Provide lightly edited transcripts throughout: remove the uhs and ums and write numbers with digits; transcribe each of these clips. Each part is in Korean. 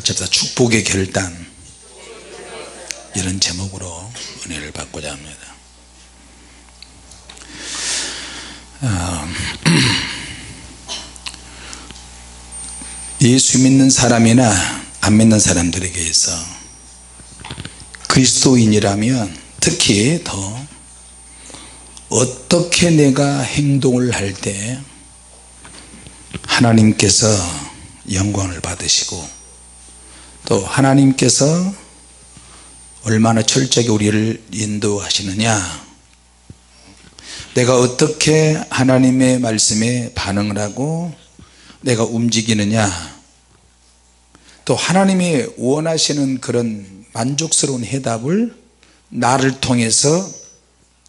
같이 합시다. 축복의 결단, 이런 제목으로 은혜를 받고자 합니다. 예수 믿는 사람이나 안 믿는 사람들에게 있어 그리스도인이라면 특히 더 어떻게 내가 행동을 할 때 하나님께서 영광을 받으시고 또 하나님께서 얼마나 철저하게 우리를 인도하시느냐, 내가 어떻게 하나님의 말씀에 반응을 하고 내가 움직이느냐, 또 하나님이 원하시는 그런 만족스러운 해답을 나를 통해서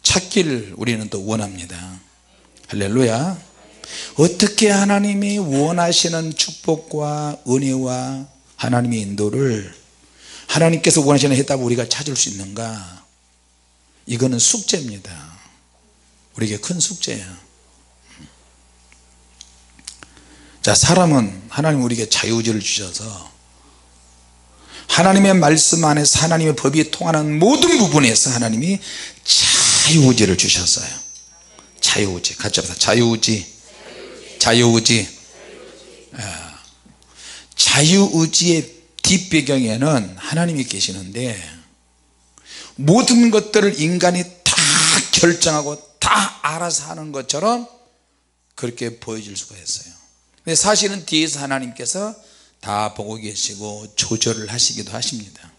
찾기를 우리는 또 원합니다. 할렐루야. 어떻게 하나님이 원하시는 축복과 은혜와 하나님의 인도를, 하나님께서 원하시는 해답을 우리가 찾을 수 있는가, 이거는 숙제입니다. 우리에게 큰 숙제예요. 자, 사람은 하나님 우리에게 자유의지를 주셔서 하나님의 말씀 안에서 하나님의 법이 통하는 모든 부분에서 하나님이 자유의지를 주셨어요. 자유의지, 같이 합시다. 자유의지, 자유의지. 자유의지의 뒷배경에는 하나님이 계시는데 모든 것들을 인간이 다 결정하고 다 알아서 하는 것처럼 그렇게 보여질 수가 있어요. 근데 사실은 뒤에서 하나님께서 다 보고 계시고 조절을 하시기도 하십니다.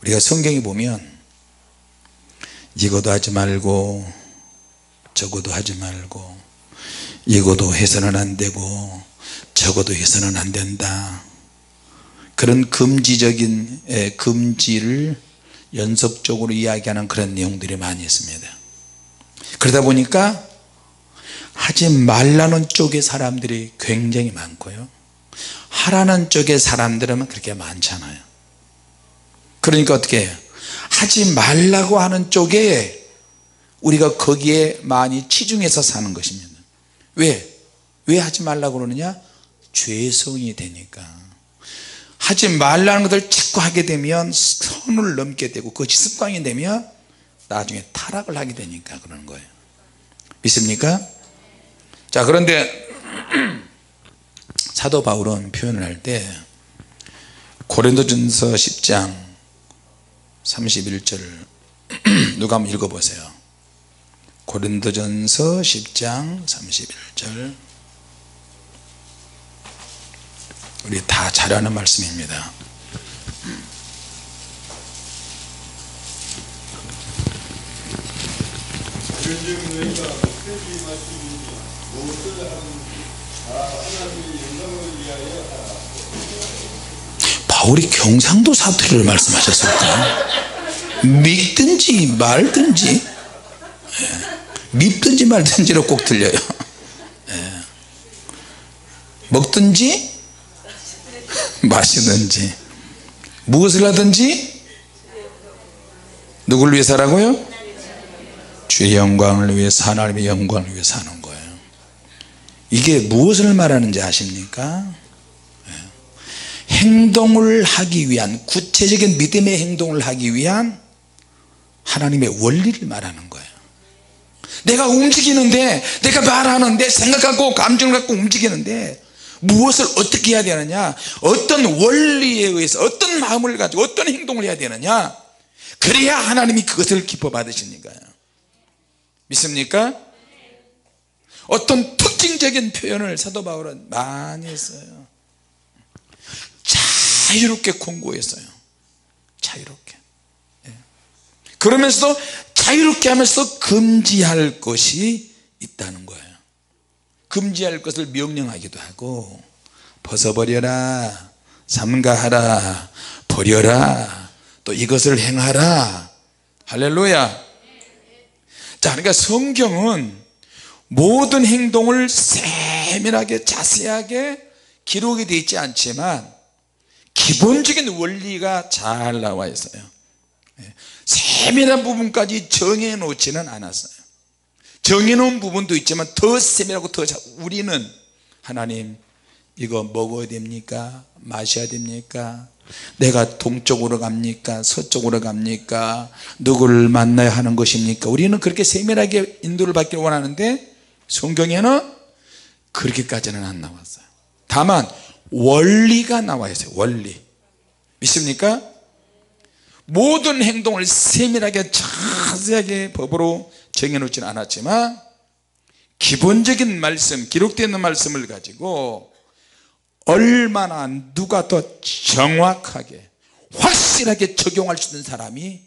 우리가 성경에 보면 이거도 하지 말고 저거도 하지 말고 이거도 해서는 안 되고 저거도 해서는 안 된다, 그런 금지적인 금지를 연속적으로 이야기하는 그런 내용들이 많이 있습니다. 그러다 보니까 하지 말라는 쪽의 사람들이 굉장히 많고요, 하라는 쪽의 사람들은 그렇게 많잖아요. 그러니까 어떻게 해요? 하지 말라고 하는 쪽에 우리가 거기에 많이 치중해서 사는 것입니다. 왜 하지 말라고 그러느냐? 죄성이 되니까. 하지 말라는 것을 자꾸 하게 되면 선을 넘게 되고 그것이 습관이 되면 나중에 타락을 하게 되니까 그러는 거예요. 믿습니까? 자, 그런데 사도 바울은 표현을 할 때 고린도전서 10장 31절을 누가 한번 읽어보세요. 고린도전서 10장 31절. 우리 다 잘 아는 말씀입니다. 바울이 경상도 사투리를 말씀하셨을까? 믿든지 말든지, 밉든지 말든지로 꼭 들려요. 먹든지 마시든지 무엇을 하든지 누구를 위해서 하라고요? 주의 영광을 위해서, 하나님의 영광을 위해서 하는 거예요. 이게 무엇을 말하는지 아십니까? 행동을 하기 위한, 구체적인 믿음의 행동을 하기 위한 하나님의 원리를 말하는 거예요. 내가 움직이는데, 내가 말하는데, 생각하고 감정을 갖고 움직이는데 무엇을 어떻게 해야 되느냐, 어떤 원리에 의해서 어떤 마음을 가지고 어떤 행동을 해야 되느냐, 그래야 하나님이 그것을 기뻐 받으시니까요. 믿습니까? 어떤 특징적인 표현을 사도 바울은 많이 했어요. 자유롭게 공고했어요. 자유롭게. 그러면서도 자유롭게 하면서 금지할 것이 있다는 거예요. 금지할 것을 명령하기도 하고, 벗어버려라, 삼가하라, 버려라, 또 이것을 행하라. 할렐루야. 자, 그러니까 성경은 모든 행동을 세밀하게 자세하게 기록이 되어 있지 않지만 기본적인 원리가 잘 나와 있어요. 세밀한 부분까지 정해 놓지는 않았어요. 정해 놓은 부분도 있지만 더 세밀하고 더 우리는 하나님 이거 먹어야 됩니까? 마셔야 됩니까? 내가 동쪽으로 갑니까? 서쪽으로 갑니까? 누구를 만나야 하는 것입니까? 우리는 그렇게 세밀하게 인도를 받기를 원하는데 성경에는 그렇게까지는 안 나왔어요. 다만 원리가 나와 있어요. 원리. 믿습니까? 모든 행동을 세밀하게 자세하게 법으로 정해놓지는 않았지만 기본적인 말씀, 기록되어 있는 말씀을 가지고 얼마나 누가 더 정확하게 확실하게 적용할 수 있는 사람이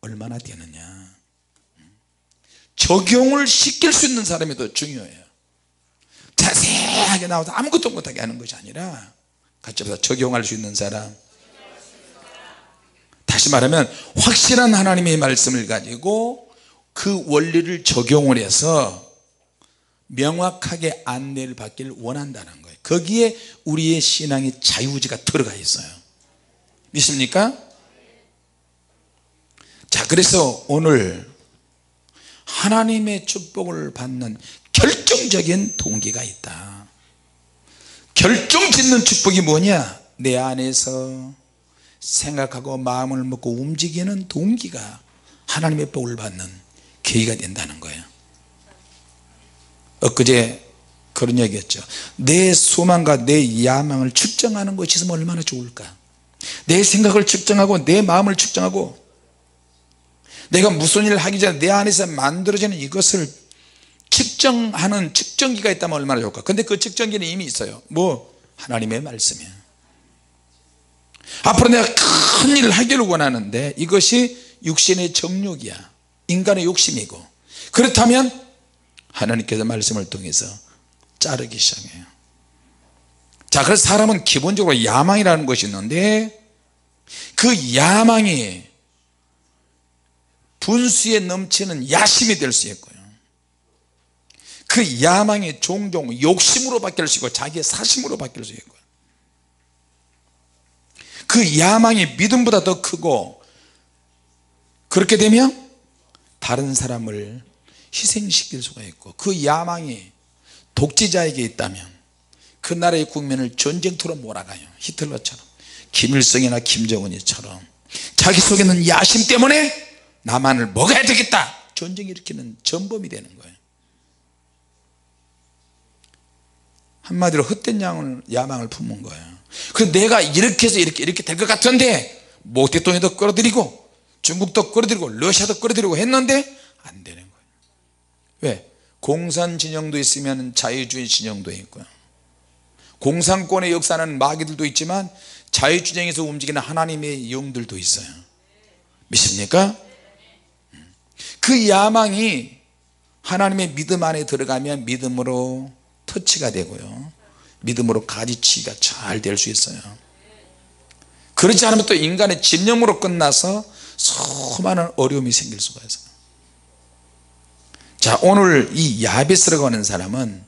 얼마나 되느냐, 적용을 시킬 수 있는 사람이 더 중요해요. 자세하게 나와서 아무것도 못하게 하는 것이 아니라 같이 해서 적용할 수 있는 사람, 다시 말하면 확실한 하나님의 말씀을 가지고 그 원리를 적용을 해서 명확하게 안내를 받기를 원한다는 거예요. 거기에 우리의 신앙의 자유의지가 들어가 있어요. 믿습니까? 자, 그래서 오늘 하나님의 축복을 받는 결정적인 동기가 있다. 결정짓는 축복이 뭐냐? 내 안에서 생각하고 마음을 먹고 움직이는 동기가 하나님의 복을 받는 계기가 된다는 거예요. 엊그제 그런 얘기했죠. 내 소망과 내 야망을 측정하는 것이 있으면 얼마나 좋을까. 내 생각을 측정하고 내 마음을 측정하고 내가 무슨 일을 하기 전에 내 안에서 만들어지는 이것을 측정하는 측정기가 있다면 얼마나 좋을까. 근데 그 측정기는 이미 있어요. 뭐? 하나님의 말씀이에요. 앞으로 내가 큰 일을 하기를 원하는데 이것이 육신의 정욕이야, 인간의 욕심이고, 그렇다면 하나님께서 말씀을 통해서 자르기 시작해요. 자, 그래서 사람은 기본적으로 야망이라는 것이 있는데 그 야망이 분수에 넘치는 야심이 될 수 있고요, 그 야망이 종종 욕심으로 바뀔 수 있고 자기의 사심으로 바뀔 수 있고요, 그 야망이 믿음보다 더 크고, 그렇게 되면 다른 사람을 희생시킬 수가 있고, 그 야망이 독재자에게 있다면 그 나라의 국민을 전쟁터로 몰아가요. 히틀러처럼, 김일성이나 김정은이처럼 자기 속에 있는 야심 때문에 나만을 먹어야 되겠다, 전쟁 일으키는 전범이 되는 거예요. 한마디로 헛된 야망을 품은 거예요. 그래서 내가 이렇게 해서 이렇게 될 것 같은데 모 대통령도 끌어들이고 중국도 끌어들이고 러시아도 끌어들이고 했는데 안 되는 거예요. 왜? 공산 진영도 있으면 자유주의 진영도 있고요, 공산권의 역사는 마귀들도 있지만 자유주의에서 움직이는 하나님의 영들도 있어요. 믿습니까? 그 야망이 하나님의 믿음 안에 들어가면 믿음으로 터치가 되고요, 믿음으로 가지치기가 잘 될 수 있어요. 그렇지 않으면 또 인간의 집념으로 끝나서 수많은 어려움이 생길 수가 있어요. 자, 오늘 이 야베스라고 하는 사람은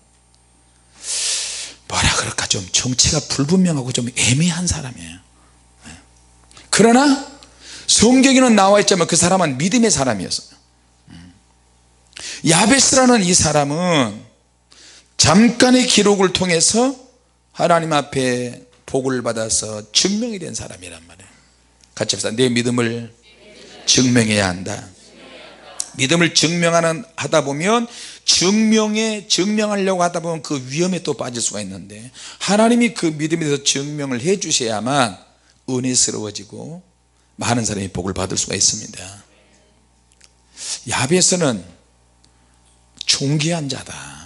뭐라 그럴까, 좀 정체가 불분명하고 좀 애매한 사람이에요. 그러나 성경에는 나와 있지만 그 사람은 믿음의 사람이었어요. 야베스라는 이 사람은 잠깐의 기록을 통해서 하나님 앞에 복을 받아서 증명이 된 사람이란 말이에요. 같이 합시다. 내 믿음을 증명해야 한다. 믿음을 하다 보면 증명하려고 하다 보면 그 위험에 또 빠질 수가 있는데, 하나님이 그 믿음에 대해서 증명을 해 주셔야만 은혜스러워지고 많은 사람이 복을 받을 수가 있습니다. 야베스는 존귀한 자다.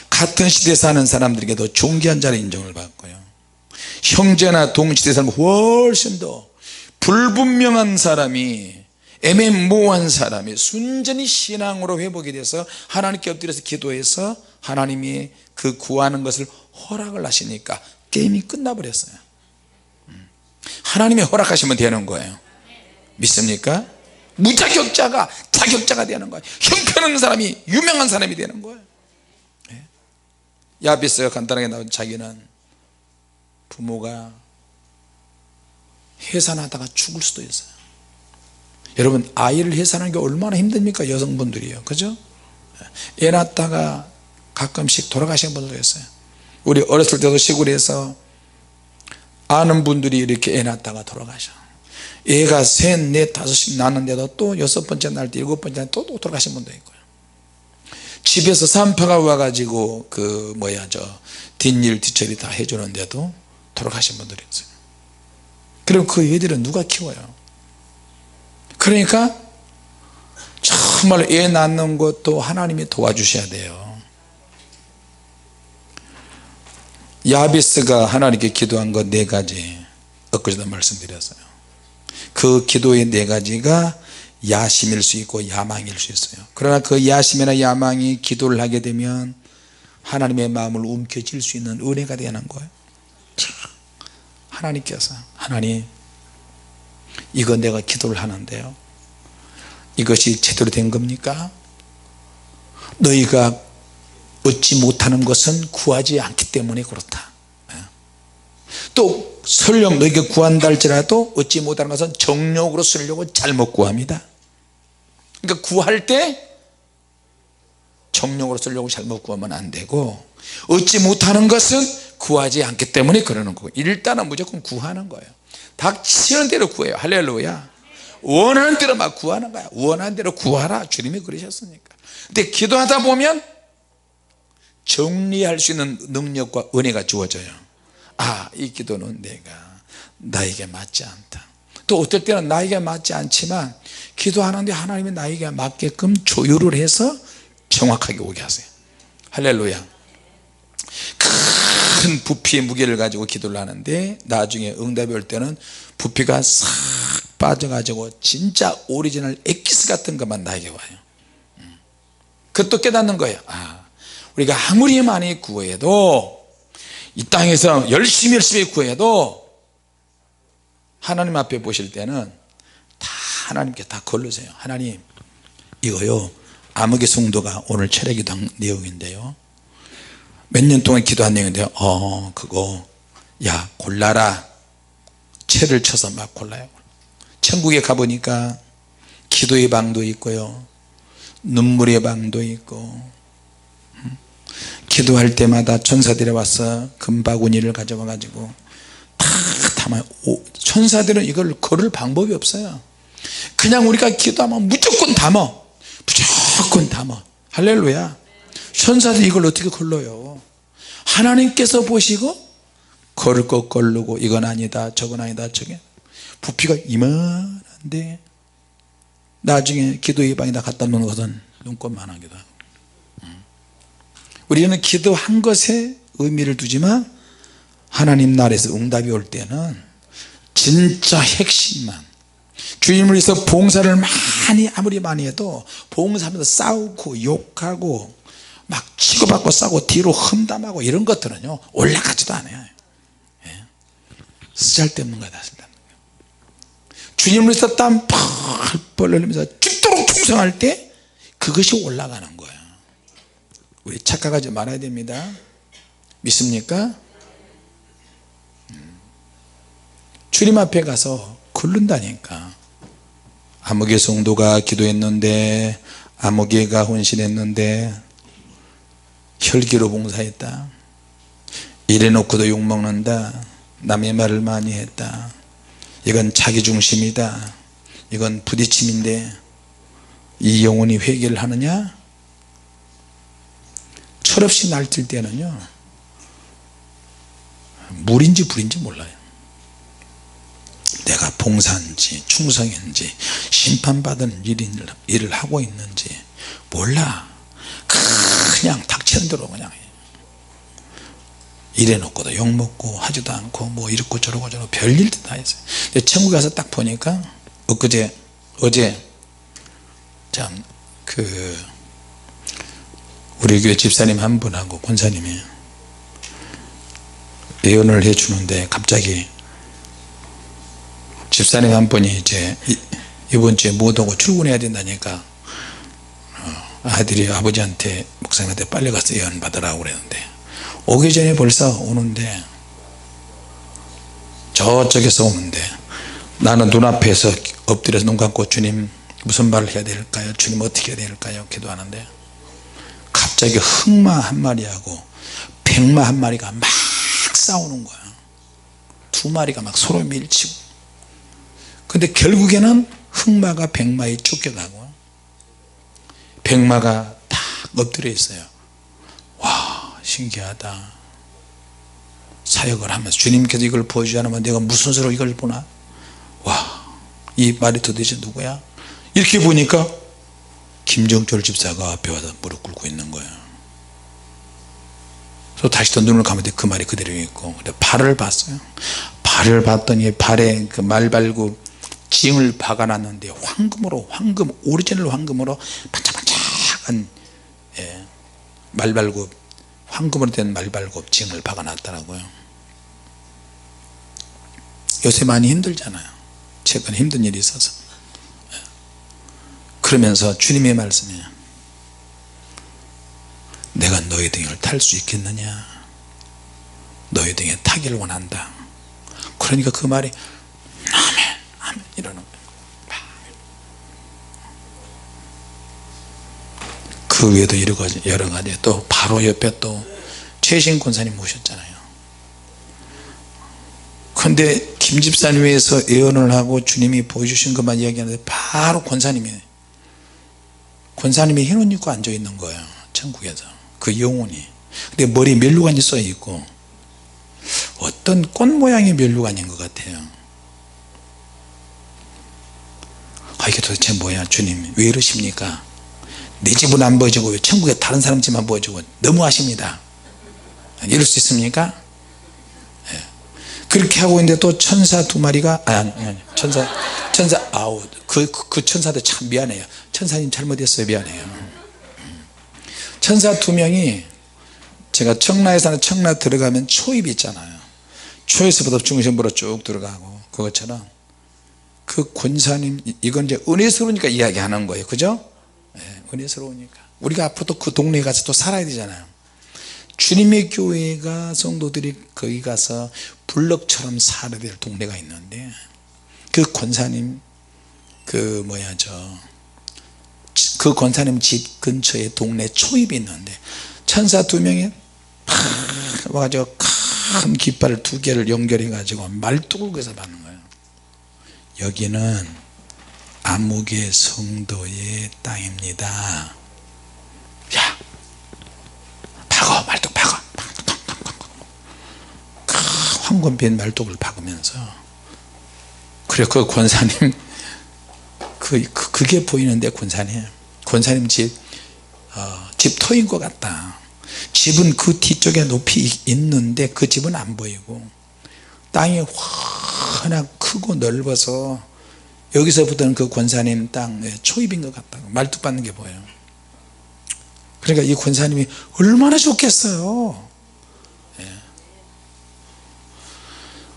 같은 시대에 사는 사람들에게도 존귀한 자의 인정을 받고요, 형제나 동시대 사람 훨씬 더 불분명한 사람이, 애매모호한 사람이 순전히 신앙으로 회복이 돼서 하나님께 엎드려서 기도해서 하나님이 그 구하는 것을 허락을 하시니까 게임이 끝나버렸어요. 하나님이 허락하시면 되는 거예요. 믿습니까? 무자격자가 자격자가 되는 거예요. 형편없는 사람이 유명한 사람이 되는 거예요. 야베스가 간단하게 나온, 자기는 부모가 해산하다가 죽을 수도 있어요. 여러분, 아이를 해산하는 게 얼마나 힘듭니까? 여성분들이요, 그죠? 애 낳다가 가끔씩 돌아가시는 분들도 있어요. 우리 어렸을 때도 시골에서 아는 분들이 이렇게 애 낳다가 돌아가셔. 애가 셋, 넷, 다섯씩 낳는데도 또 여섯 번째 날 때 일곱 번째 날 또 돌아가신 분도 있고요. 집에서 산파가 와가지고 뒷일 뒷처리 다 해주는데도 돌아가신 분들이 있어요. 그럼 그 애들은 누가 키워요? 그러니까 정말 애 낳는 것도 하나님이 도와주셔야 돼요. 야베스가 하나님께 기도한 것 4가지 엊그제도 말씀드렸어요. 그 기도의 4가지가 야심일 수 있고 야망일 수 있어요. 그러나 그 야심이나 야망이 기도를 하게 되면 하나님의 마음을 움켜쥘 수 있는 은혜가 되는 거예요. 하나님께서 하나님 이거 내가 기도를 하는데요, 이것이 제대로 된 겁니까? 너희가 얻지 못하는 것은 구하지 않기 때문에 그렇다. 또 설령 너희가 구한다 할지라도 얻지 못하는 것은 정욕으로 쓰려고 잘못 구합니다. 그러니까 구할 때 정욕으로 쓰려고 잘못 구하면 안 되고, 얻지 못하는 것은 구하지 않기 때문에 그러는 거고, 일단은 무조건 구하는 거예요. 닥치는 대로 구해요. 할렐루야. 원하는 대로 막 구하는 거야. 원하는 대로 구하라, 주님이 그러셨으니까. 근데 기도하다 보면 정리할 수 있는 능력과 은혜가 주어져요. 아, 이 기도는 내가 나에게 맞지 않다. 또 어떨 때는 나에게 맞지 않지만 기도하는데 하나님이 나에게 맞게끔 조율을 해서 정확하게 오게 하세요. 할렐루야. 큰 부피의 무게를 가지고 기도를 하는데 나중에 응답이 올 때는 부피가 싹 빠져가지고 진짜 오리지널 엑기스 같은 것만 나에게 와요. 그것도 깨닫는 거예요. 아, 우리가 아무리 많이 구해도, 이 땅에서 열심히 구해도 하나님 앞에 보실 때는 다 하나님께 다 걸르세요. 하나님 이거요, 암흑의 성도가 오늘 철회 기도한 내용인데요, 몇 년 동안 기도한 내용인데요, 그거 야 골라라. 채를 쳐서 막 골라요. 천국에 가보니까 기도의 방도 있고요, 눈물의 방도 있고, 기도할 때마다 천사들이 와서 금바구니를 가져와 가지고 다 담아요. 천사들은 이걸 걸을 방법이 없어요. 그냥 우리가 기도하면 무조건 담아, 무조건 담아. 할렐루야. 천사들이 이걸 어떻게 걸러요? 하나님께서 보시고 걸을 것 걸르고, 이건 아니다 저건 아니다, 저게 부피가 이만한데 나중에 기도의 방에다 갖다 놓는 것은 눈꽃만하기도 하고. 우리는 기도한 것에 의미를 두지만 하나님 나라에서 응답이 올 때는 진짜 핵심만, 주님을 위해서 봉사를 아무리 많이 해도 봉사하면서 싸우고 욕하고 막 치고받고 싸우고 뒤로 험담하고 이런 것들은요 올라가지도 않아요. 쓰잘데없는 거다. 주님을 위해서 땀 펄펄 흘리면서 죽도록 충성할 때 그것이 올라가는 거예요. 우리 착각하지 말아야 됩니다. 믿습니까? 주님 앞에 가서 굴른다니까. 암흑의 성도가 기도했는데, 암흑이가 헌신했는데, 혈기로 봉사했다, 이래놓고도 욕먹는다, 남의 말을 많이 했다, 이건 자기중심이다, 이건 부딪힘인데 이 영혼이 회개를 하느냐? 철없이 날뛸 때는요 물인지 불인지 몰라요. 내가 봉사인지 충성인지 심판받은 일을 하고 있는지 몰라. 그냥 닥치는 대로 그냥 이래놓고도 욕먹고 하지도 않고 뭐 이렇고 저러고 별일도 다 했어요. 근데 천국에 가서 딱 보니까 어제 참 우리 교회 집사님 한 분하고 권사님이 예언을 해주는데 갑자기 집사님 한 분이 이제 이번 주에 못 오고 출근해야 된다니까 아들이 아버지한테 목사님한테 빨리 가서 예언 받으라고 그랬는데 오기 전에 벌써 오는데 저쪽에서 오는데 나는 눈앞에서 엎드려서 눈 감고 주님 무슨 말을 해야 될까요? 주님 어떻게 해야 될까요? 기도하는데 갑자기 흑마 한 마리하고 뱀 백마 한 마리가 막 싸우는 거야. 두 마리가 막 서로 밀치고. 근데 결국에는 흑마가 백마에 쫓겨가고 백마가 딱 엎드려 있어요. 와, 신기하다. 사역을 하면서 주님께서 이걸 보여주지 않으면 내가 무슨 수로 이걸 보나. 와, 이 말이 도대체 누구야. 이렇게 보니까 김정철 집사가 앞에 와서 무릎 꿇고 있는 거예요. 그래서 다시 또 눈을 감았는데 그 말이 그대로 있고, 발을 봤어요. 발을 봤더니 발에 그 말발굽 징을 박아놨는데 황금으로, 황금 오리지널 황금으로 반짝반짝한 말발굽, 황금으로 된 말발굽 징을 박아놨더라고요. 요새 많이 힘들잖아요. 최근에 힘든 일이 있어서. 그러면서 주님의 말씀이에요. 내가 너희 등을 탈 수 있겠느냐. 너희 등에 타기를 원한다. 그러니까 그 말이 아멘 아멘 이러는 거예요. 그 외에도 여러 가지 또 바로 옆에 또 최신 권사님 모셨잖아요. 그런데 김 집사님 위해서 예언을 하고 주님이 보여주신 것만 이야기하는데 바로 권사님이 흰옷 입고 앉아 있는 거예요. 천국에서 그 영혼이. 근데 머리에 멸류관이 써 있고 어떤 꽃 모양의 멸류관인 것 같아요. 이게 도대체 뭐야. 주님 왜 이러십니까. 내 집은 안 보여주고 왜 천국에 다른 사람 집만 보여주고 너무하십니다. 이럴 수 있습니까. 그렇게 하고 있는데 또 천사 두 마리가 천사 그 천사도 참 미안해요. 천사님 잘못했어요. 미안해요. 천사 두 명이, 제가 청라에 사는 청라 들어가면 초입이 있잖아요. 초에서부터 중심부로 쭉 들어가고, 그것처럼 그 권사님, 이건 이제 은혜스러우니까 이야기하는 거예요. 그죠? 은혜스러우니까 우리가 앞으로 그 동네에 가서 또 살아야 되잖아요. 주님의 교회가 성도들이 거기 가서 블럭처럼 살아야 될 동네가 있는데, 그 권사님 그 권사님 집 근처에 동네 초입이 있는데 천사 두 명이 와가지고 큰 깃발을 두 개를 연결해 가지고 말뚝을 그래서 받는 거예요. 여기는 암흑의 성도의 땅입니다. 야, 박아, 말뚝 박아. 황금빛 말뚝을 박으면서, 그래 그 권사님 그게 보이는데 권사님 집 터인 것 같다. 집은 그 뒤쪽에 높이 있는데 그 집은 안 보이고 땅이 워낙 크고 넓어서 여기서부터는 그 권사님 땅 초입인 것 같다. 말뚝 받는 게 보여요. 그러니까 이 권사님이 얼마나 좋겠어요.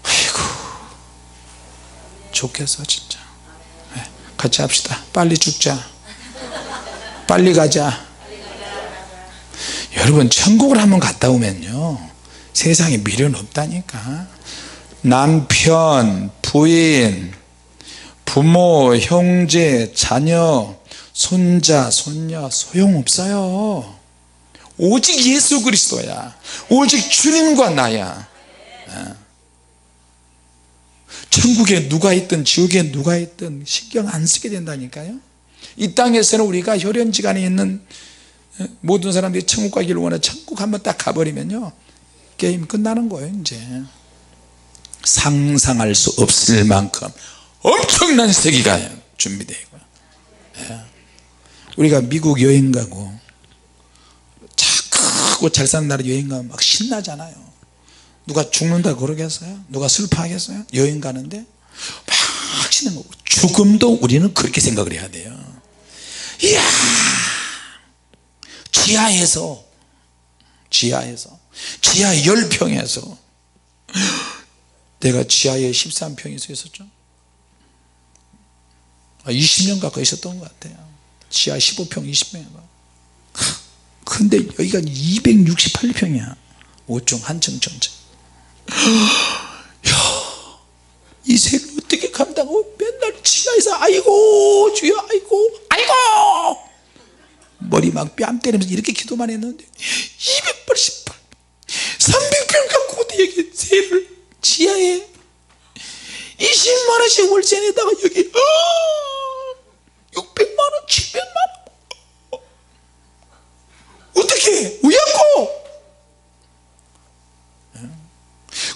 아이고 좋겠어 진짜. 같이 합시다. 빨리 죽자. 빨리 가자. 여러분 천국을 한번 갔다 오면요 세상에 미련 없다니까. 남편, 부인, 부모, 형제, 자녀, 손자, 손녀 소용없어요. 오직 예수 그리스도야. 오직 주님과 나야. 천국에 누가 있든 지옥에 누가 있든 신경 안 쓰게 된다니까요. 이 땅에서는 우리가 혈연지간에 있는 모든 사람들이 천국 가기를 원해 천국 한번 딱 가버리면요 게임 끝나는 거예요. 이제 상상할 수 없을 만큼 엄청난 세계가 준비되어 있고요. 우리가 미국 여행 가고 크고 잘 사는 나라 여행 가면 막 신나잖아요. 누가 죽는다 그러겠어요? 누가 슬퍼하겠어요? 여행 가는데 막 신는 거고, 죽음도 우리는 그렇게 생각을 해야 돼요. 이야, 지하 10평에서 내가 지하에 13평에서 있었죠. 20년 가까이 있었던 것 같아요. 지하 15평 20평인가. 근데 여기가 268평이야 5층 한층 전체. 이 세를 어떻게 감당하고 맨날 지하에서 아이고 주여 아이고 머리 막 뺨 때리면서 이렇게 기도만 했는데 288 여기 세를 지하에 20만원씩 월세 내다가 여기 600만원 700만원 어떻게 우연고.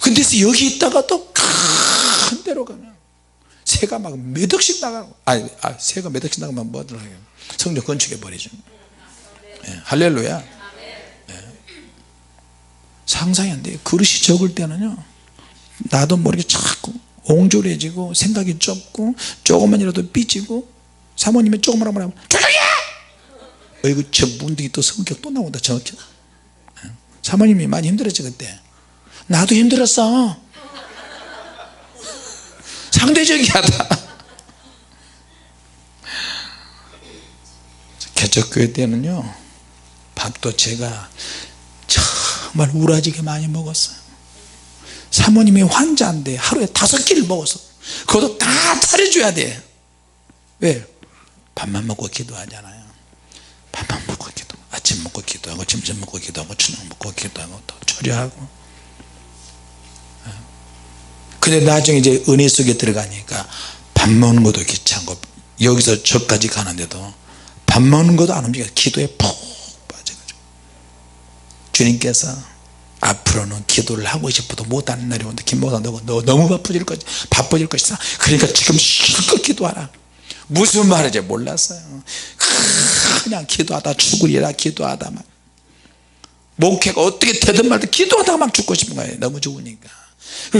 근데 여기 있다가 또 큰 데로 가면 새가 막 몇 억씩 나가고 새가 몇 억씩 나가면 뭐 하더라고요. 성전 건축해 버리죠. 할렐루야. 상상이 안 돼요. 그릇이 적을 때는요 나도 모르게 자꾸 옹졸해지고 생각이 좁고 조금만이라도 삐지고 사모님이 조금만 하면 조용히 해! 어이구 저 문득이 또 성격 또 나온다 성격. 사모님이 많이 힘들었지 그때. 나도 힘들었어. 상대적이하다. 개척교회 때는요 밥도 제가 정말 우라지게 많이 먹었어요. 사모님이 환자인데 하루에 5끼를 먹었어. 그것도 다 차려줘야 돼. 왜? 밥만 먹고 기도하잖아요. 밥만 먹고 기도, 아침 먹고 기도하고 점심 먹고 기도하고 저녁 먹고 기도하고 또 처리하고. 근데 나중에 이제 은혜 속에 들어가니까 밥 먹는 것도 귀찮고 여기서 저까지 가는데도 밥 먹는 것도 안 움직여. 기도에 푹 빠져가지고 주님께서 앞으로는 기도를 하고 싶어도 못하는 날이 온다. 김목사 너 너무 바빠질 것이다. 그러니까 지금 실컷 기도하라. 무슨 말인지 몰랐어요. 그냥 기도하다 죽으리라 기도하다 막 목회가 어떻게 되든 말든 기도하다가 막 죽고 싶은 거예요. 너무 좋으니까.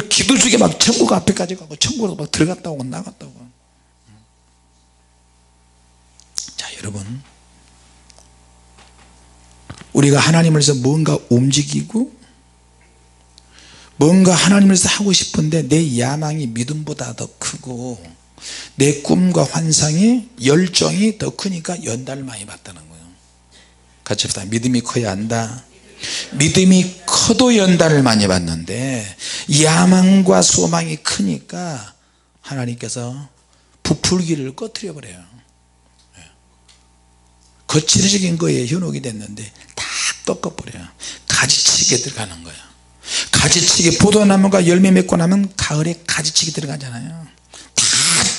기도 중에 막 천국 앞에까지 가고 천국으로 막 들어갔다 오고 나갔다 오고. 자 여러분, 우리가 하나님을 위해서 뭔가 움직이고 뭔가 하나님을 위해서 하고 싶은데 내 야망이 믿음보다 더 크고 내 꿈과 환상이 열정이 더 크니까 연단을 많이 받다는 거예요. 같이 합시다. 믿음이 커야 한다. 믿음이 커도 연단을 많이 받는데 야망과 소망이 크니까 하나님께서 부풀기를 꺼트려 버려요. 거칠어진 거에 현혹이 됐는데 다 꺾어버려요. 가지치기에 들어가는 거예요. 가지치기, 포도나무가 열매 맺고 나면 가을에 가지치기 들어가잖아요. 다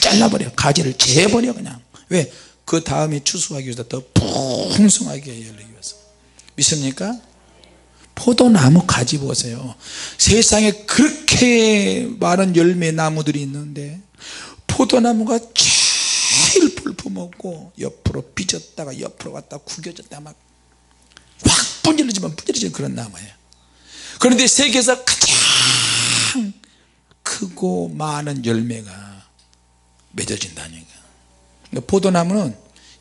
잘라버려. 가지를 재버려 그냥. 왜? 그 다음에 추수하기 위해서 더 풍성하게 열리기 위해서. 믿습니까? 포도나무 가지 보세요. 세상에 그렇게 많은 열매 나무들이 있는데 포도나무가 제일 불품없고 옆으로 삐졌다가 옆으로 갔다 구겨졌다가 막 확 분질러지면 분질러지는 그런 나무예요. 그런데 세계에서 가장 크고 많은 열매가 맺어진다니까. 포도나무는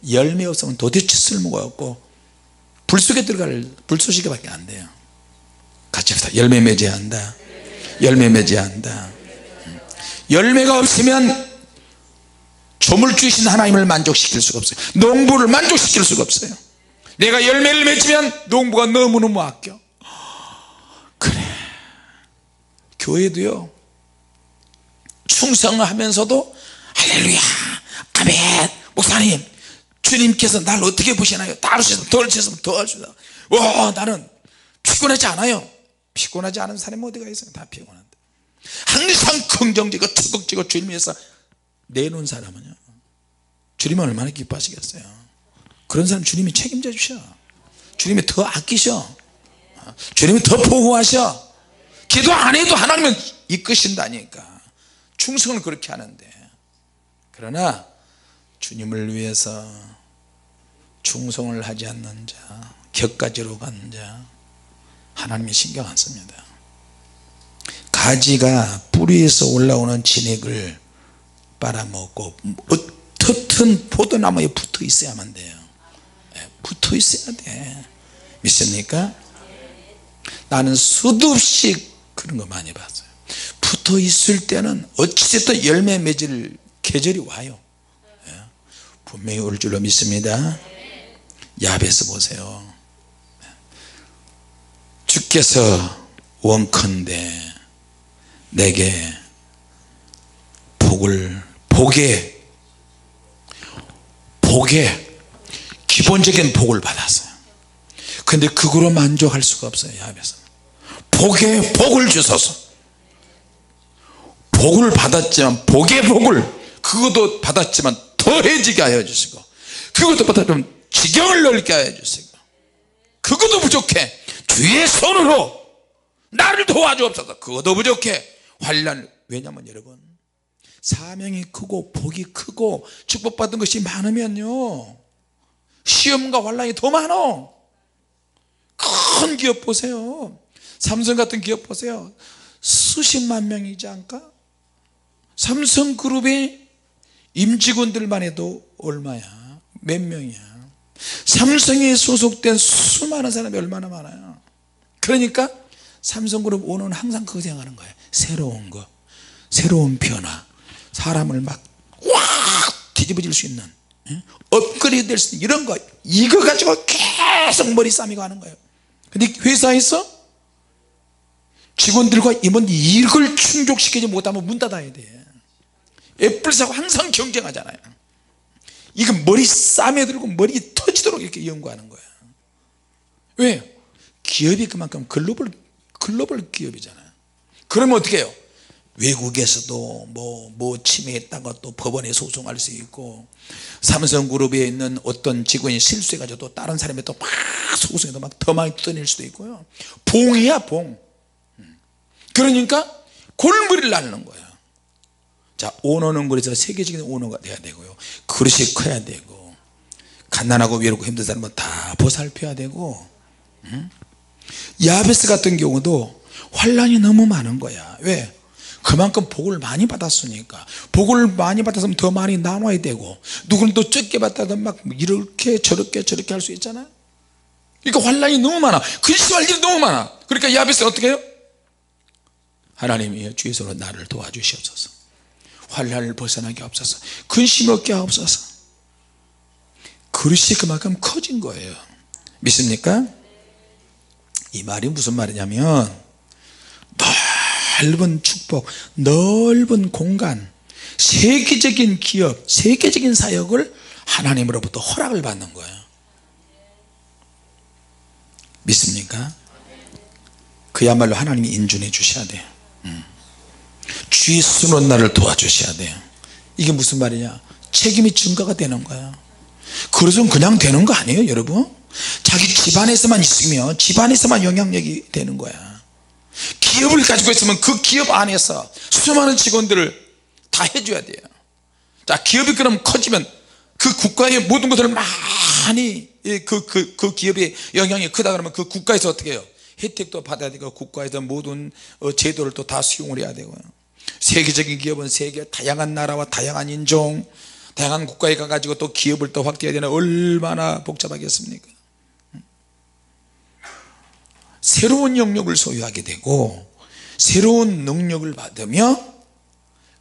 열매 없으면 도대체 쓸모가 없고 불 속에 들어갈 불쏘시개밖에 안 돼요. 같이 합시다. 열매 맺어야 한다. 열매 맺어야 한다. 열매가 없으면 조물주이신 하나님을 만족시킬 수가 없어요. 농부를 만족시킬 수가 없어요. 내가 열매를 맺으면 농부가 너무너무 아껴. 그래, 교회도요 충성하면서도 할렐루야 아멘 목사님 주님께서 날 어떻게 보시나요? 다 할 수 있으면 더 할 수 있으면 더 할 수 있다. 와 나는 피곤하지 않아요. 피곤하지 않은 사람이 어디가 있어요. 다 피곤한데 항상 긍정적이고 적극적이고 주님 위해서 내놓은 사람은요 주님은 얼마나 기뻐하시겠어요. 그런 사람 주님이 책임져 주셔. 주님이 더 아끼셔. 주님이 더 보호하셔. 기도 안 해도 하나님은 이끄신다니까. 충성을 그렇게 하는데. 그러나 주님을 위해서 충성을 하지 않는 자, 격가지로 가는 자 하나님이 신경 안 씁니다. 가지가 뿌리에서 올라오는 진액을 빨아먹고 어떻든 포도나무에 붙어 있어야만 돼요. 붙어 있어야 돼. 믿습니까? 나는 수도 없이 그런 거 많이 봤어요. 붙어 있을 때는 어찌됐든 열매 맺을 계절이 와요. 분명히 올 줄로 믿습니다. 야베스 보세요. 주께서 원컨대 내게 복에 기본적인 복을 받았어요. 근데 그거로 만족할 수가 없어요. 야베스 복에 복을 주소서. 복을 받았지만 복의 복을 그것도 받았지만 더해지게 하여 주시고, 그것도 받았지만 지경을 넓게 하여 주시고, 그것도 부족해 주의 손으로 나를 도와주옵소서. 그것도 부족해 환난. 왜냐하면 여러분, 사명이 크고 복이 크고 축복받은 것이 많으면요, 시험과 환난이 더 많아. 큰 기업 보세요. 삼성 같은 기업 보세요. 수십만 명이지 않을까? 삼성그룹의 임직원들만 해도 얼마야? 몇 명이야? 삼성에 소속된 수많은 사람이 얼마나 많아요. 그러니까 삼성그룹 오너는 항상 그거 생각하는 거예요. 새로운 거, 새로운 변화, 사람을 막 확 뒤집어질 수 있는, 업그레이드 될 수 있는 이런 거, 이거 가지고 계속 머리 싸매고 하는 거예요. 근데 회사에서 직원들과 임원 이걸 충족시키지 못하면 문 닫아야 돼. 애플사하고 항상 경쟁하잖아요. 이거 머리 싸매들고 머리 터지도록 이렇게 연구하는 거야. 왜? 기업이 그만큼 글로벌 기업이잖아요. 그러면 어떻게 해요? 외국에서도 뭐 침해했다가 또 법원에 소송할 수 있고, 삼성그룹에 있는 어떤 직원이 실수해가지고 또 다른 사람이 또 막 소송해도 막 더 많이 떠낼 수도 있고요. 봉이야 봉. 그러니까 골머리를 앓는 거야. 자, 오너는 그래서 세계적인 오너가 돼야 되고요, 그릇이 커야 되고, 가난하고 외롭고 힘든 사람은 다 보살펴야 되고. 야베스 같은 경우도 환난이 너무 많은 거야. 왜? 그만큼 복을 많이 받았으니까. 복을 많이 받았으면 더 많이 나눠야 되고, 누구는 또 적게 받다가 막 이렇게 저렇게 할 수 있잖아요. 그러니까 환난이 너무 많아. 근심할 일이 너무 많아. 그러니까 야베스는 어떻게 해요? 하나님이여 주의 손으로 나를 도와주시옵소서. 환난을 벗어나게 하옵소서. 근심 없게 하옵소서. 그릇이 그만큼 커진 거예요. 믿습니까? 이 말이 무슨 말이냐면, 넓은 축복, 넓은 공간, 세계적인 기업, 세계적인 사역을 하나님으로부터 허락을 받는 거예요. 믿습니까? 그야말로 하나님이 인준해 주셔야 돼요. 주의 손으로 나를 도와주셔야 돼요. 이게 무슨 말이냐? 책임이 증가가 되는 거야. 그래서 그냥 되는 거 아니에요 여러분? 자기 집안에서만 있으면 집안에서만 영향력이 되는 거야. 기업을 가지고 있으면 그 기업 안에서 수많은 직원들을 다 해줘야 돼요. 자, 기업이 그럼 커지면 그 국가의 모든 것을 많이, 그 기업의 영향이 크다 그러면 그 국가에서 어떻게 해요? 혜택도 받아야 되고, 국가에서 모든 제도를 또 다 수용을 해야 되고요. 세계적인 기업은 세계 다양한 나라와 다양한 인종, 다양한 국가에 가가지고 또 기업을 또 확대해야 되나, 얼마나 복잡하겠습니까? 새로운 영역을 소유하게 되고 새로운 능력을 받으며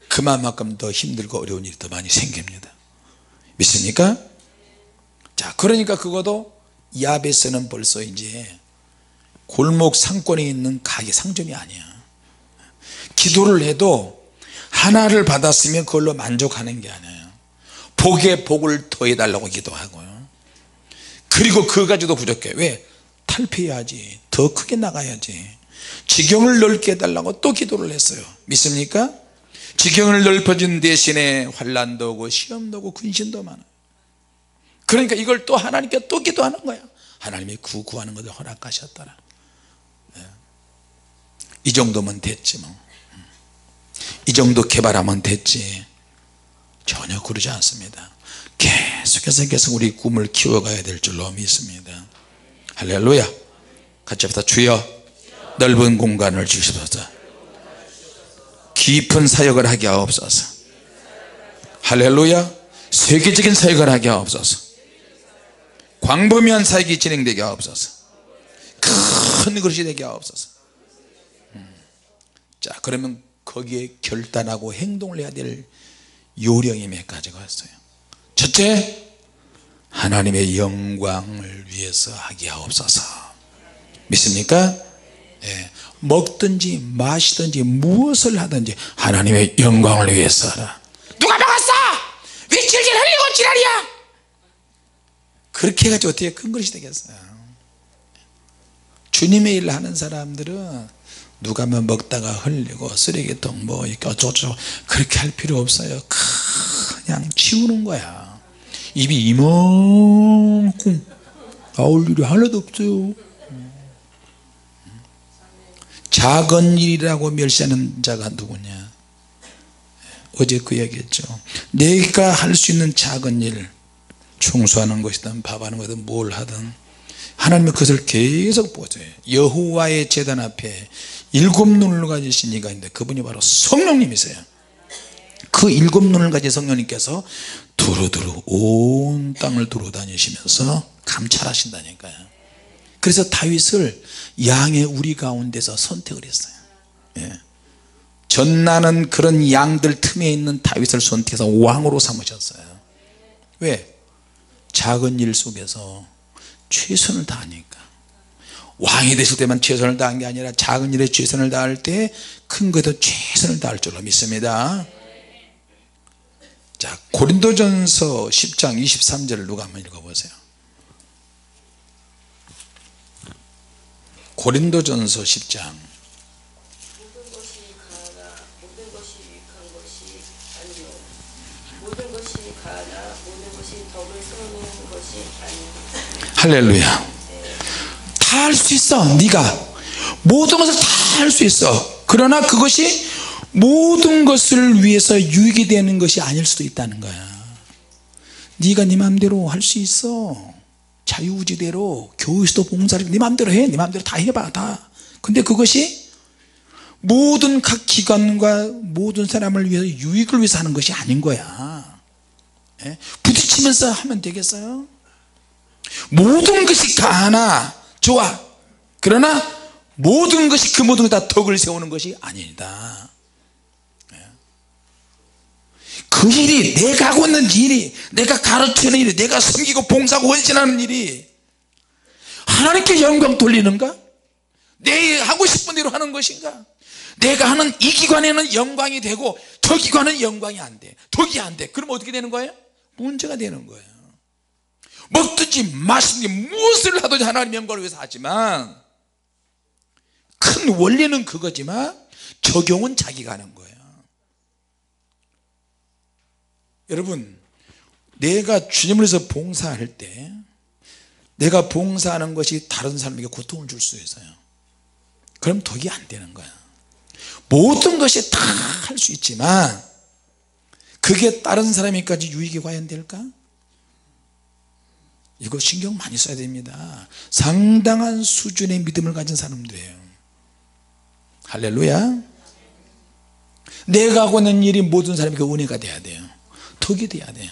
그만큼 더 힘들고 어려운 일이 더 많이 생깁니다. 믿습니까? 자, 그러니까 그것도 야베스는 벌써 이제 골목 상권에 있는 가게 상점이 아니야. 기도를 해도 하나를 받았으면 그걸로 만족하는 게 아니에요. 복에 복을 더해달라고 기도하고요. 그리고 그거 가지고도 부족해. 왜? 탈피해야지, 더 크게 나가야지, 지경을 넓게 해달라고 또 기도를 했어요. 믿습니까? 지경을 넓혀준 대신에 환난도 오고 시험도 오고 근심도 많아요. 그러니까 이걸 또 하나님께 또 기도하는 거야. 하나님이 구하는 것을 허락하셨더라. 이 정도면 됐지 뭐. 이 정도 개발하면 됐지. 전혀 그러지 않습니다. 계속 우리 꿈을 키워가야 될 줄로 믿습니다. 할렐루야. 같이 합시다. 주여 넓은 공간을 주시옵소서. 깊은 사역을 하게 하옵소서. 할렐루야. 세계적인 사역을 하게 하옵소서. 광범위한 사역이 진행되게 하옵소서. 큰 그릇이 되게 하옵소서. 자, 그러면 거기에 결단하고 행동을 해야 될 요령이 몇 가지가 있어요. 첫째, 하나님의 영광을 위해서 하게 하옵소서. 믿습니까? 예. 먹든지 마시든지 무엇을 하든지 하나님의 영광을 위해서 하라. 누가 먹었어? 왜 질질 흘리고 지랄이야? 그렇게 해가지고 어떻게 큰 것이 되겠어요? 주님의 일을 하는 사람들은 누가 뭐 먹다가 흘리고 쓰레기통 뭐 이렇게 어쩌고저쩌고 그렇게 할 필요 없어요. 그냥 치우는 거야. 입이 이만큼 나올 일이 하나도 없어요. 작은 일이라고 멸시하는 자가 누구냐. 어제 그 얘기했죠. 내가 할 수 있는 작은 일, 청소하는 것이든 밥하는 것이든 뭘 하든 하나님은 그것을 계속 보세요. 여호와의 제단 앞에 7눈을 가지신 이가 있는데 그분이 바로 성령님이세요. 그 7눈을 가진 성령님께서 두루두루 온 땅을 두루다니시면서 감찰하신다니까요. 그래서 다윗을 양의 우리 가운데서 선택을 했어요. 예. 전나는 그런 양들 틈에 있는 다윗을 선택해서 왕으로 삼으셨어요. 왜? 작은 일 속에서 최선을 다하니까. 왕이 되실 때만 최선을 다한 게 아니라 작은 일에 최선을 다할 때 큰 것에도 최선을 다할 줄로 믿습니다. 자, 고린도전서 10장 23절을 누가 한번 읽어보세요. 고린도전서 10장. 모든 것이 가하나 모든 것이 유익한 것이 아니요 모든 것이 가하나 모든 것이 덕을 세우는 것이 아니요. 할렐루야. 다 할 수 있어. 네가 모든 것을 다 할 수 있어. 그러나 그것이 모든 것을 위해서 유익이 되는 것이 아닐 수도 있다는 거야. 네가 네 마음대로 할 수 있어. 자유의지대로 교회에서도 봉사를 네 마음대로 해. 네 마음대로 다 해봐. 다. 근데 그것이 모든 각 기관과 모든 사람을 위해서 유익을 위해서 하는 것이 아닌 거야. 예? 부딪히면서 하면 되겠어요? 모든 것이 가하나 좋아. 그러나 모든 것이 그 모든 것 다 덕을 세우는 것이 아니다. 그 일이 내가 하고 있는 일이 내가 가르치는 일이 내가 섬기고 봉사하고 헌신하는 일이 하나님께 영광 돌리는가? 내 하고 싶은 대로 하는 것인가? 내가 하는 이 기관에는 영광이 되고 저 기관은 영광이 안 돼. 덕이 안 돼. 그럼 어떻게 되는 거예요? 문제가 되는 거예요. 먹든지 마시든지 무엇을 하든지 하나님 영광을 위해서 하지만 큰 원리는 그거지만 적용은 자기가 하는 거예요. 여러분, 내가 주님을 위해서 봉사할 때 내가 봉사하는 것이 다른 사람에게 고통을 줄 수 있어요. 그럼 덕이 안 되는 거야. 모든 것이 다 할 수 있지만 그게 다른 사람에게까지 유익이 과연 될까? 이거 신경 많이 써야 됩니다. 상당한 수준의 믿음을 가진 사람들이에요. 할렐루야. 내가 하고 있는 일이 모든 사람에게 은혜가 돼야 돼요. 덕이 돼야 돼요.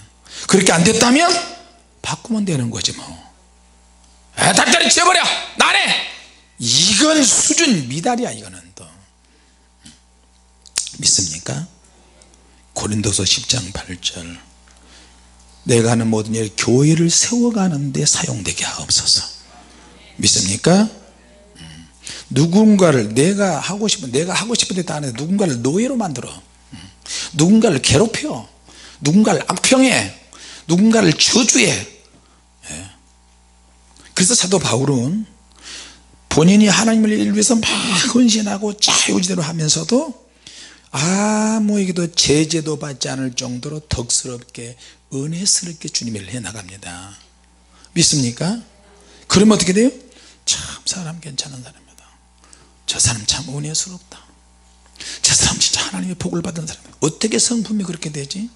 그렇게 안 됐다면 바꾸면 되는 거지 뭐. 닭다리 치워버려 나네. 이건 수준 미달이야. 이거는 또 믿습니까? 고린도서 10장 8절 내가 하는 모든 일 교회를 세워가는 데 사용되게 하옵소서. 믿습니까? 누군가를 내가 하고 싶은 데 다 하는데 누군가를 노예로 만들어. 누군가를 괴롭혀. 누군가를 악평해. 누군가를 저주해. 그래서 사도 바울은 본인이 하나님을 위해서 막 헌신하고 자유지대로 하면서도 아무에게도 제재도 받지 않을 정도로 덕스럽게 은혜스럽게 주님의 일을 해나갑니다. 믿습니까? 그러면 어떻게 돼요? 참 사람 괜찮은 사람이다. 저 사람 참 은혜스럽다. 저 사람 진짜 하나님의 복을 받은 사람이다. 어떻게 성품이 그렇게 되지?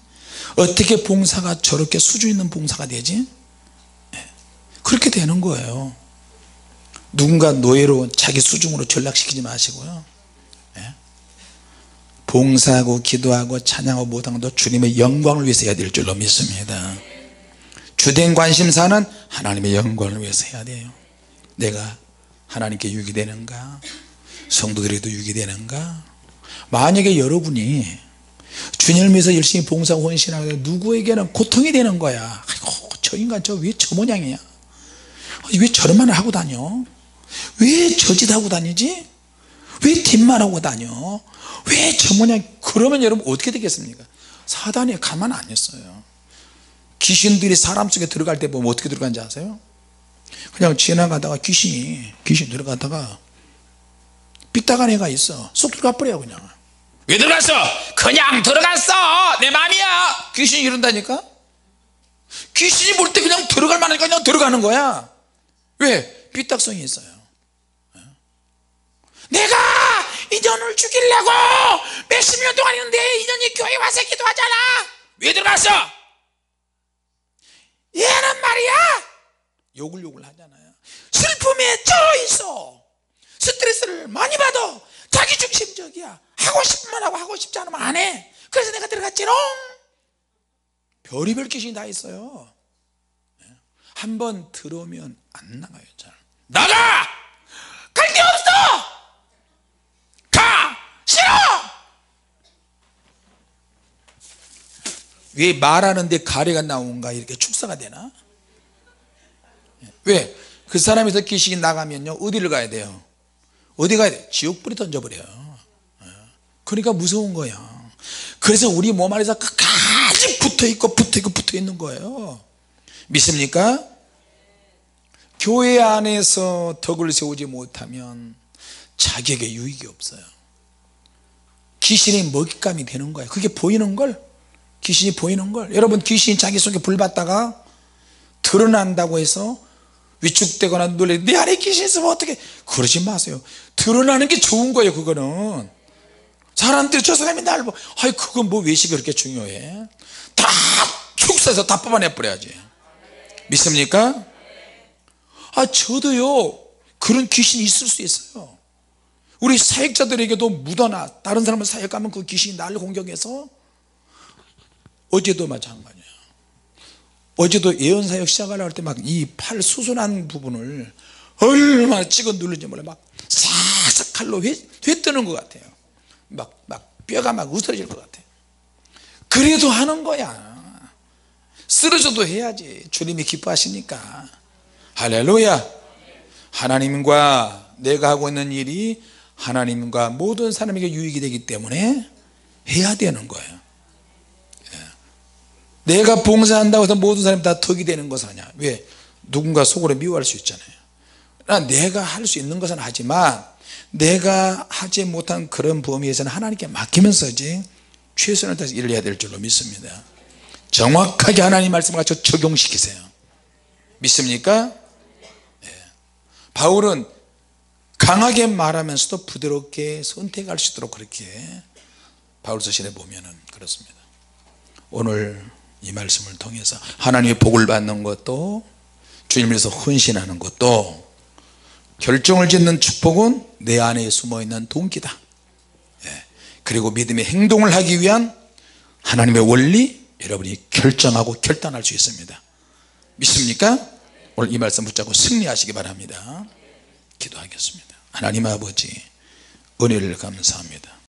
어떻게 봉사가 저렇게 수준 있는 봉사가 되지? 그렇게 되는 거예요. 누군가 노예로 자기 수중으로 전락시키지 마시고요. 봉사하고 기도하고 찬양하고 모든 것도 주님의 영광을 위해서 해야 될 줄로 믿습니다. 주된 관심사는 하나님의 영광을 위해서 해야 돼요. 내가 하나님께 유익이 되는가? 성도들에게도 유익이 되는가? 만약에 여러분이 주님을 위해서 열심히 봉사하고 헌신하고 누구에게는 고통이 되는 거야. 아이고 저 인간 저 왜 저 모양이야? 왜 저런 말을 하고 다녀? 왜 저 짓 하고 다니지? 왜 뒷말 하고 다녀? 왜 저 모양? 그러면 여러분 어떻게 되겠습니까? 사단이 가만 안 있어요. 귀신들이 사람 속에 들어갈 때 보면 어떻게 들어가는지 아세요? 그냥 지나가다가 귀신 들어가다가 삐딱한 애가 있어. 쏙 들어가 버려. 그냥 왜 들어갔어? 그냥 들어갔어, 내 맘이야. 귀신이 이런다니까. 귀신이 볼 때 그냥 들어갈 만하니까 그냥 들어가는 거야. 왜? 삐딱성이 있어요. 내가 인연을 죽이려고 몇십 년 동안 있는데 인연이 교회 와서 기도하잖아. 왜 들어갔어? 얘는 말이야 욕을 하잖아요. 슬픔에 쪄 있어. 스트레스를 많이 받아. 자기중심적이야. 하고 싶으면 하고 하고 싶지 않으면 안 해. 그래서 내가 들어갔지롱. 별의별 귀신이 다 있어요. 한번 들어오면 안 나가요. 잘 나가! 갈 데 없어! 가! 싫어! 왜 말하는데 가래가 나온가 이렇게 축사가 되나? 왜? 그 사람에서 귀신이 나가면요 어디를 가야 돼요? 어디 가야 돼? 지옥불에 던져버려요. 그러니까 무서운 거야. 그래서 우리 몸 안에서 끝까지 붙어있는 거예요. 믿습니까? 교회 안에서 덕을 세우지 못하면 자기에게 유익이 없어요. 귀신이 먹잇감이 되는 거예요. 그게 보이는 걸, 귀신이 보이는 걸. 여러분, 귀신이 자기 속에 불 받다가 드러난다고 해서 위축되거나 놀래 내 안에 귀신 있으면 어떻게, 그러지 마세요. 드러나는 게 좋은 거예요. 그거는 사람들이 저 사람이 날 뭐, 아이 그건 뭐 외식이 그렇게 중요해. 다 축사해서 다 뽑아내 버려야지. 믿습니까? 저도요 그런 귀신이 있을 수 있어요. 우리 사역자들에게도 묻어나. 다른 사람을 사역 가면 그 귀신이 나를 공격해서. 어제도 마찬가지예요. 어제도 예언사역 시작하려고 할 때 막 이 팔 수순한 부분을 얼마나 찍어 누르는지 몰라. 막 싹싹 칼로 회 뜨는 것 같아요. 막 뼈가 막 으스러질 것 같아요. 그래도 하는 거야. 쓰러져도 해야지. 주님이 기뻐하시니까. 할렐루야. 하나님과 내가 하고 있는 일이 하나님과 모든 사람에게 유익이 되기 때문에 해야 되는 거예요. 내가 봉사한다고 해서 모든 사람이 다 덕이 되는 것은 아니야. 왜? 누군가 속으로 미워할 수 있잖아요. 내가 할 수 있는 것은 하지만 내가 하지 못한 그런 범위에서는 하나님께 맡기면서지 최선을 다해서 일을 해야 될 줄로 믿습니다. 정확하게 하나님 말씀을 가지고 적용시키세요. 믿습니까? 바울은 강하게 말하면서도 부드럽게 선택할 수 있도록 그렇게 바울서신에 보면은 그렇습니다. 오늘 이 말씀을 통해서 하나님의 복을 받는 것도, 주님을 위해서 헌신하는 것도, 결정을 짓는 축복은 내 안에 숨어있는 동기다. 그리고 믿음의 행동을 하기 위한 하나님의 원리, 여러분이 결정하고 결단할 수 있습니다. 믿습니까? 오늘 이 말씀 붙잡고 승리하시기 바랍니다. 기도하겠습니다. 하나님 아버지, 은혜를 감사합니다.